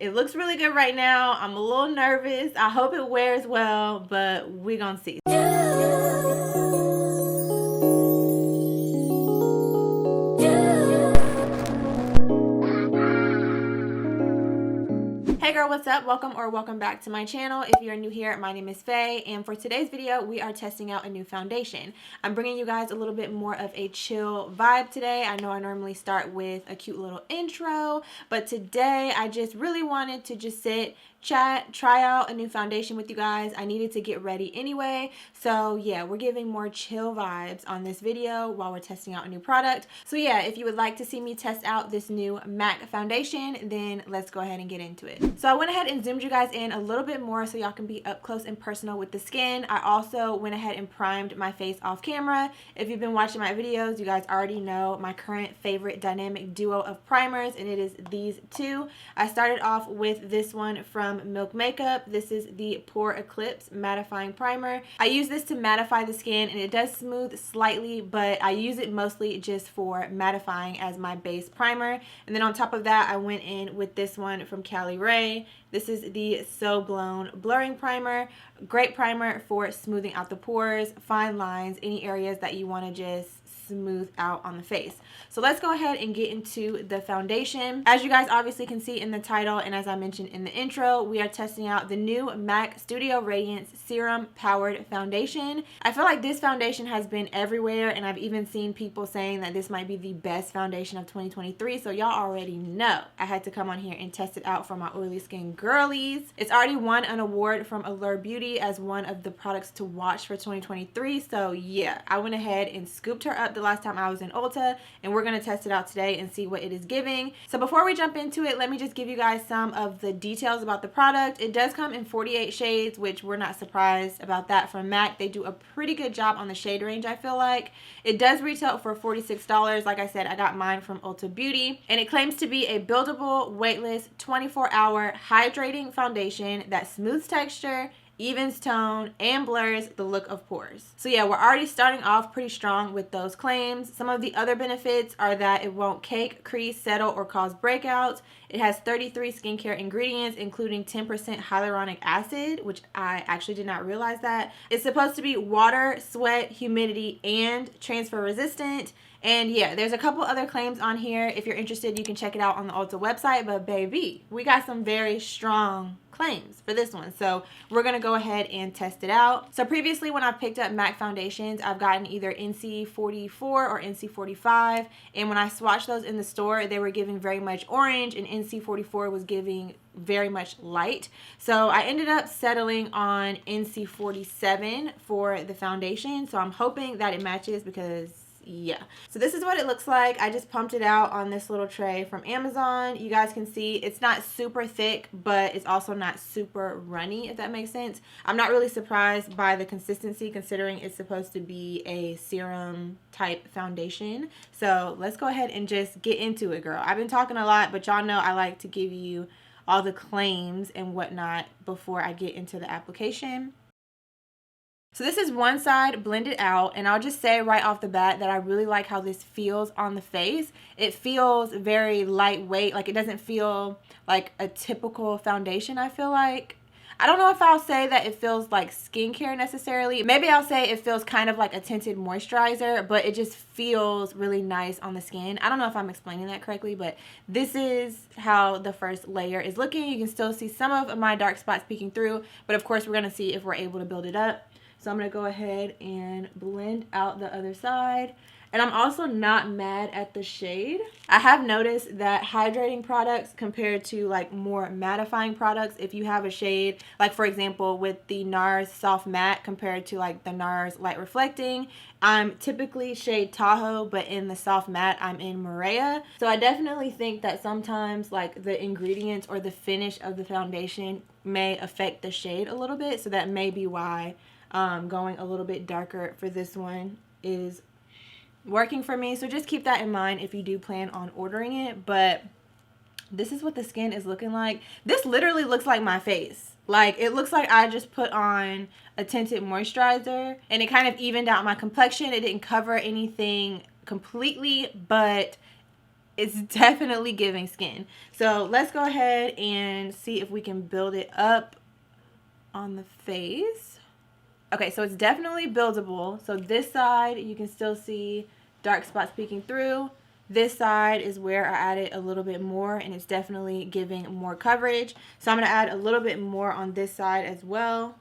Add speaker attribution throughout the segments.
Speaker 1: It looks really good right now. I'm a little nervous. I hope it wears well, but we're gonna see. Hey girl, what's up? Welcome back to my channel. If you're new here, my name is Faye, and for today's video, we are testing out a new foundation. I'm bringing you guys a little bit more of a chill vibe today. I know I normally start with a cute little intro, but today I just really wanted to just sit, chat, try out a new foundation with you guys. I needed to get ready anyway, so yeah, we're giving more chill vibes on this video while we're testing out a new product. So yeah, if you would like to see me test out this new MAC foundation, then let's go ahead and get into it. So I went ahead and zoomed you guys in a little bit more so y'all can be up close and personal with the skin. I also went ahead and primed my face off camera. If you've been watching my videos, you guys already know my current favorite dynamic duo of primers, and it is these two. I started off with this one from Milk Makeup. This is the Pore Eclipse Mattifying Primer. I use this to mattify the skin, and it does smooth slightly, but I use it mostly just for mattifying as my base primer. And then on top of that, I went in with this one from Cali Ray. This is the So Blown Blurring Primer. Great primer for smoothing out the pores, fine lines, any areas that you want to just smooth out on the face. So let's go ahead and get into the foundation. As you guys obviously can see in the title, and as I mentioned in the intro, we are testing out the new MAC Studio Radiance Serum Powered Foundation. I feel like this foundation has been everywhere, and I've even seen people saying that this might be the best foundation of 2023, so y'all already know I had to come on here and test it out for my oily skin girlies. It's already won an award from Allure Beauty as one of the products to watch for 2023, so yeah, I went ahead and scooped her up the last time I was in Ulta, and we're gonna test it out today and see what it is giving. So before we jump into it, let me just give you guys some of the details about the product. It does come in 48 shades, which we're not surprised about that from MAC. They do a pretty good job on the shade range, I feel like. It does retail for $46. Like I said, I got mine from Ulta Beauty, and it claims to be a buildable, weightless, 24-hour hydrating foundation that smooths texture, evens tone, and blurs the look of pores. So yeah, we're already starting off pretty strong with those claims. Some of the other benefits are that it won't cake, crease, settle, or cause breakouts. It has 33 skincare ingredients, including 10% hyaluronic acid, which I actually did not realize that. It's supposed to be water, sweat, humidity, and transfer resistant. And yeah, there's a couple other claims on here. If you're interested, you can check it out on the Ulta website. But baby, we got some very strong claims for this one, so we're gonna go ahead and test it out. So previously, when I've picked up MAC foundations, I've gotten either NC44 or NC45, and when I swatched those in the store, they were giving very much orange, and NC44 was giving very much light. So I ended up settling on NC47 for the foundation, so I'm hoping that it matches, because yeah. So this is what it looks like. I just pumped it out on this little tray from Amazon. You guys can see it's not super thick, but it's also not super runny, if that makes sense. I'm not really surprised by the consistency, considering it's supposed to be a serum type foundation. So let's go ahead and just get into it, girl. I've been talking a lot, but y'all know I like to give you all the claims and whatnot before I get into the application. So this is one side blended out, and I'll just say right off the bat that I really like how this feels on the face. It feels very lightweight, like it doesn't feel like a typical foundation, I feel like. I don't know if I'll say that it feels like skincare necessarily. Maybe I'll say it feels kind of like a tinted moisturizer, but it just feels really nice on the skin. I don't know if I'm explaining that correctly, but this is how the first layer is looking. You can still see some of my dark spots peeking through, but of course we're going to see if we're able to build it up. So I'm going to go ahead and blend out the other side. And I'm also not mad at the shade. I have noticed that hydrating products compared to like more mattifying products, if you have a shade, like for example with the NARS Soft Matte compared to like the NARS Light Reflecting, I'm typically shade Tahoe, but in the Soft Matte I'm in Maria. So I definitely think that sometimes like the ingredients or the finish of the foundation may affect the shade a little bit. So that may be why going a little bit darker for this one is working for me. So just keep that in mind if you do plan on ordering it. But this is what the skin is looking like. This literally looks like my face. Like, it looks like I just put on a tinted moisturizer and it kind of evened out my complexion. It didn't cover anything completely, but it's definitely giving skin. So let's go ahead and see if we can build it up on the face. Okay, so it's definitely buildable. So this side, you can still see dark spots peeking through. This side is where I added a little bit more, and it's definitely giving more coverage. So I'm going to add a little bit more on this side as well.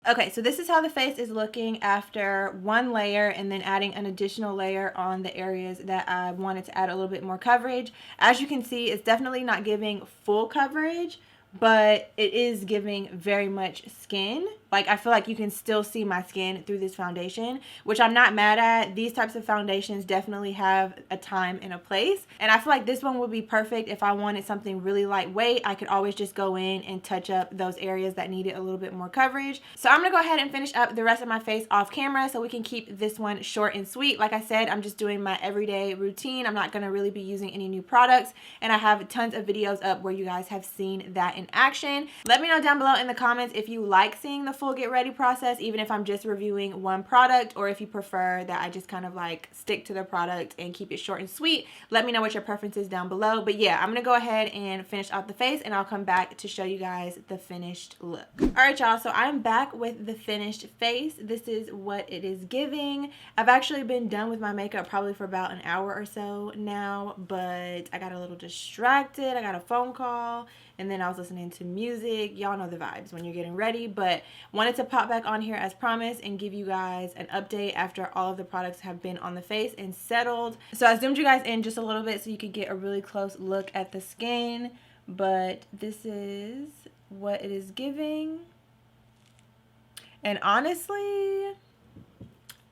Speaker 1: Okay, so this is how the face is looking after one layer and then adding an additional layer on the areas that I wanted to add a little bit more coverage. As you can see, it's definitely not giving full coverage, but it is giving very much skin. Like, I feel like you can still see my skin through this foundation, which I'm not mad at. These types of foundations definitely have a time and a place. And I feel like this one would be perfect if I wanted something really lightweight. I could always just go in and touch up those areas that needed a little bit more coverage. So I'm gonna go ahead and finish up the rest of my face off camera so we can keep this one short and sweet. Like I said, I'm just doing my everyday routine. I'm not gonna really be using any new products. And I have tons of videos up where you guys have seen that in action. Let me know down below in the comments if you like seeing the full get ready process, even if I'm just reviewing one product, or if you prefer that I just kind of like stick to the product and keep it short and sweet. Let me know what your preference is down below. But yeah, I'm gonna go ahead and finish out the face, and I'll come back to show you guys the finished look. All right, y'all, so I'm back with the finished face. This is what it is giving. I've actually been done with my makeup probably for about an hour or so now, but I got a little distracted. I got a phone call, and then I was listening to music. Y'all know the vibes when you're getting ready, but wanted to pop back on here as promised and give you guys an update after all of the products have been on the face and settled. So I zoomed you guys in just a little bit so you could get a really close look at the skin, but this is what it is giving. And honestly,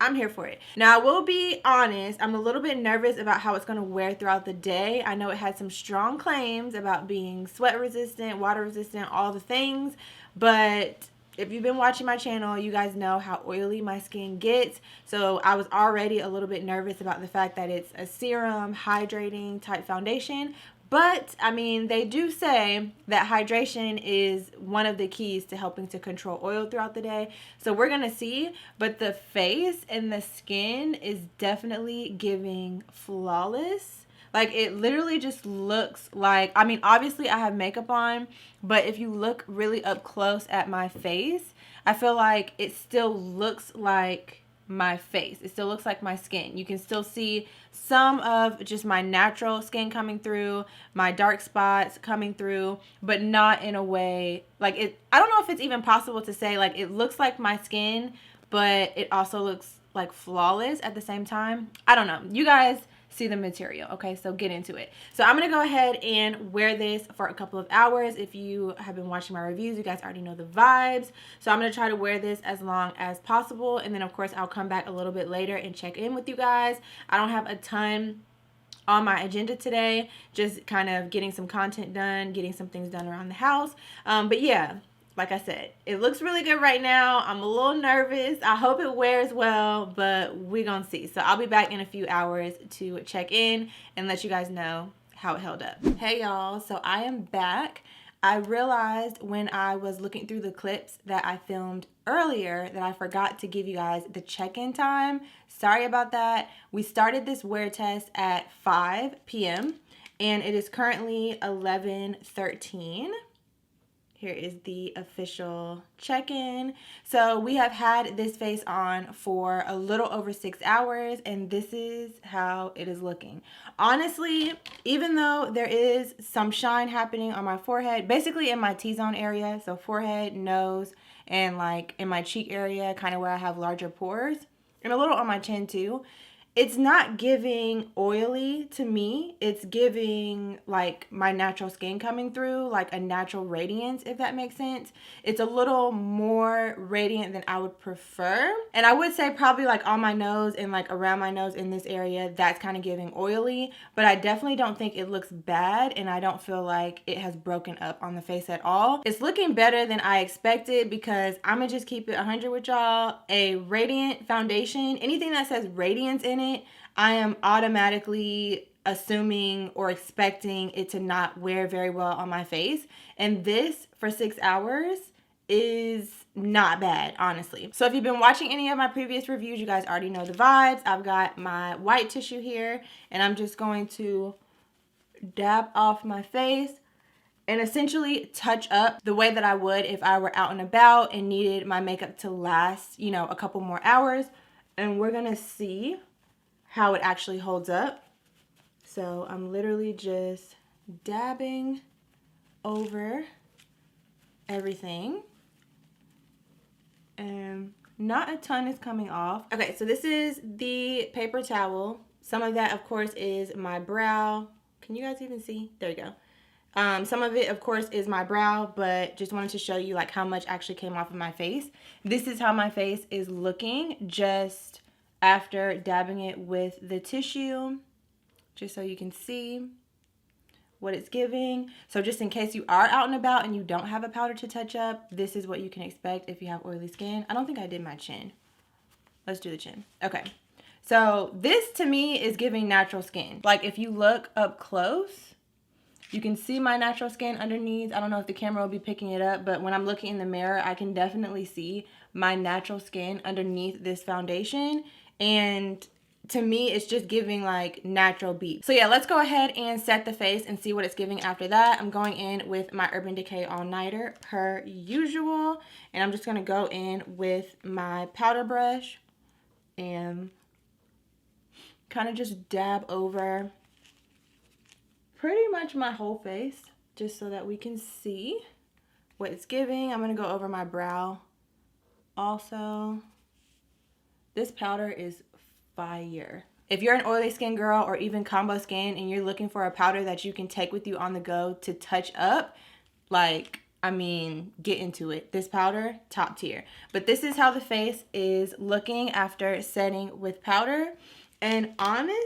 Speaker 1: I'm here for it. Now, I will be honest, I'm a little bit nervous about how it's going to wear throughout the day. I know it had some strong claims about being sweat resistant, water resistant, all the things, but if you've been watching my channel, you guys know how oily my skin gets. So I was already a little bit nervous about the fact that it's a serum, hydrating type foundation. But, I mean, they do say that hydration is one of the keys to helping to control oil throughout the day. So we're going to see. But the face and the skin is definitely giving flawless. Like, it literally just looks like, I mean, obviously I have makeup on, but if you look really up close at my face, I feel like it still looks like my face. It still looks like my skin. You can still see some of just my natural skin coming through, my dark spots coming through, but not in a way like it. I don't know if it's even possible to say like it looks like my skin, but it also looks like flawless at the same time. I don't know. You guys see the material. Okay, so get into it. So I'm gonna go ahead and wear this for a couple of hours. If you have been watching my reviews, you guys already know the vibes. So I'm gonna try to wear this as long as possible, and then of course I'll come back a little bit later and check in with you guys. I don't have a ton on my agenda today, just kind of getting some content done, getting some things done around the house. But yeah, like I said, it looks really good right now. I'm a little nervous. I hope it wears well, but we're gonna see. So I'll be back in a few hours to check in and let you guys know how it held up. Hey y'all, so I am back. I realized when I was looking through the clips that I filmed earlier that I forgot to give you guys the check-in time. Sorry about that. We started this wear test at 5 p.m. and it is currently 11:13. Here is the official check-in. So we have had this face on for a little over 6 hours, and this is how it is looking. Honestly, even though there is some shine happening on my forehead, basically in my T-zone area, so forehead, nose, and like in my cheek area, kind of where I have larger pores, and a little on my chin too, it's not giving oily to me. It's giving like my natural skin coming through, like a natural radiance, if that makes sense. It's a little more radiant than I would prefer. And I would say probably like on my nose and like around my nose in this area, that's kind of giving oily. But I definitely don't think it looks bad, and I don't feel like it has broken up on the face at all. It's looking better than I expected because I'm gonna just keep it 100 with y'all. A radiant foundation, anything that says radiance in it, I am automatically assuming or expecting it to not wear very well on my face. And this for 6 hours is not bad, honestly. So if you've been watching any of my previous reviews, you guys already know the vibes. I've got my white tissue here, and I'm just going to dab off my face and essentially touch up the way that I would if I were out and about and needed my makeup to last, you know, a couple more hours. And we're gonna see how it actually holds up. So I'm literally just dabbing over everything. And not a ton is coming off. Okay, so this is the paper towel. Some of that, of course, is my brow. Can you guys even see? There you go. Some of it, of course, is my brow, but just wanted to show you like how much actually came off of my face. This is how my face is looking just after dabbing it with the tissue, just so you can see what it's giving. So just in case you are out and about and you don't have a powder to touch up, this is what you can expect if you have oily skin. I don't think I did my chin. Let's do the chin. Okay. So this to me is giving natural skin. Like if you look up close, you can see my natural skin underneath. I don't know if the camera will be picking it up, but when I'm looking in the mirror, I can definitely see my natural skin underneath this foundation. And to me, it's just giving like natural beat. So yeah, let's go ahead and set the face and see what it's giving after that. I'm going in with my Urban Decay All Nighter per usual. And I'm just gonna go in with my powder brush and kind of just dab over pretty much my whole face, just so that we can see what it's giving. I'm gonna go over my brow also. This powder is fire. If you're an oily skin girl or even combo skin and you're looking for a powder that you can take with you on the go to touch up, like, I mean, get into it. This powder, top tier. But this is how the face is looking after setting with powder. And honestly,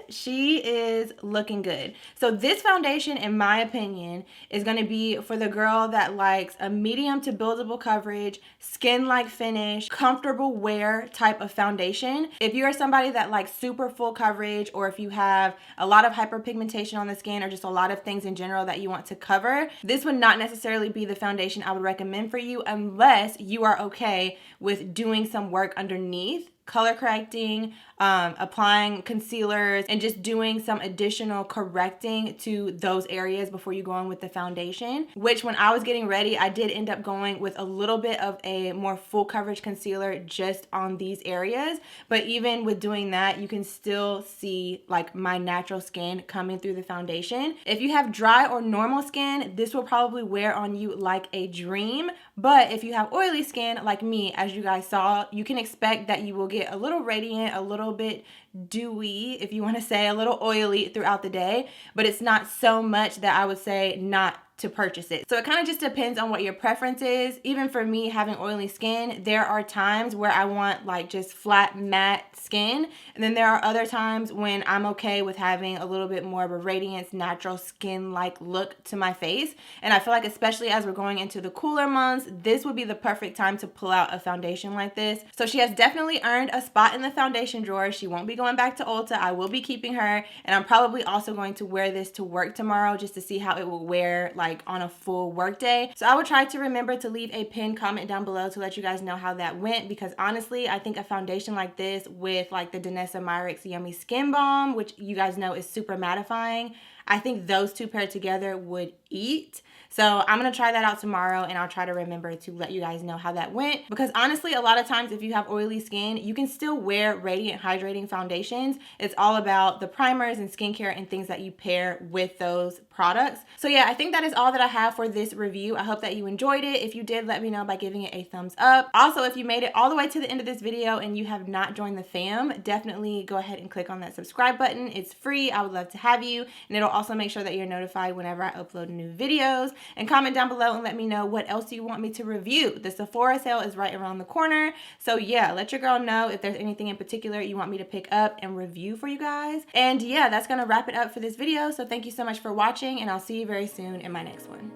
Speaker 1: she is looking good. So this foundation, in my opinion, is going to be for the girl that likes a medium to buildable coverage, skin-like finish, comfortable wear type of foundation. If you're somebody that likes super full coverage, or if you have a lot of hyperpigmentation on the skin, or just a lot of things in general that you want to cover, this would not necessarily be the foundation I would recommend for you unless you are okay with doing some work underneath, color correcting, applying concealers, and just doing some additional correcting to those areas before you go on with the foundation. Which when I was getting ready, I did end up going with a little bit of a more full coverage concealer just on these areas. But even with doing that, you can still see like my natural skin coming through the foundation. If you have dry or normal skin, this will probably wear on you like a dream. But if you have oily skin like me, as you guys saw, you can expect that you will get a little radiant, a little bit dewy, if you want to say, a little oily throughout the day, but it's not so much that I would say not to purchase it. So it kind of just depends on what your preference is. Even for me, having oily skin, there are times where I want like just flat matte skin, and then there are other times when I'm okay with having a little bit more of a radiance, natural skin like look to my face. And I feel like especially as we're going into the cooler months, this would be the perfect time to pull out a foundation like this. So she has definitely earned a spot in the foundation drawer. She won't be going back to Ulta. I will be keeping her, and I'm probably also going to wear this to work tomorrow just to see how it will wear like on a full work day. So I will try to remember to leave a pinned comment down below to let you guys know how that went, because honestly, I think a foundation like this with like the Danessa Myricks Yummy Skin Balm, which you guys know is super mattifying, I think those two paired together would eat. So I'm going to try that out tomorrow, and I'll try to remember to let you guys know how that went, because honestly, a lot of times if you have oily skin, you can still wear radiant hydrating foundations. It's all about the primers and skincare and things that you pair with those products. So yeah, I think that is all that I have for this review. I hope that you enjoyed it. If you did, let me know by giving it a thumbs up. Also, if you made it all the way to the end of this video and you have not joined the fam, definitely go ahead and click on that subscribe button. It's free. I would love to have you, and it'll also make sure that you're notified whenever I upload new videos. And comment down below and let me know what else you want me to review. The Sephora sale is right around the corner. So yeah, let your girl know if there's anything in particular you want me to pick up and review for you guys. And yeah, that's gonna wrap it up for this video. So thank you so much for watching, and I'll see you very soon in my next one.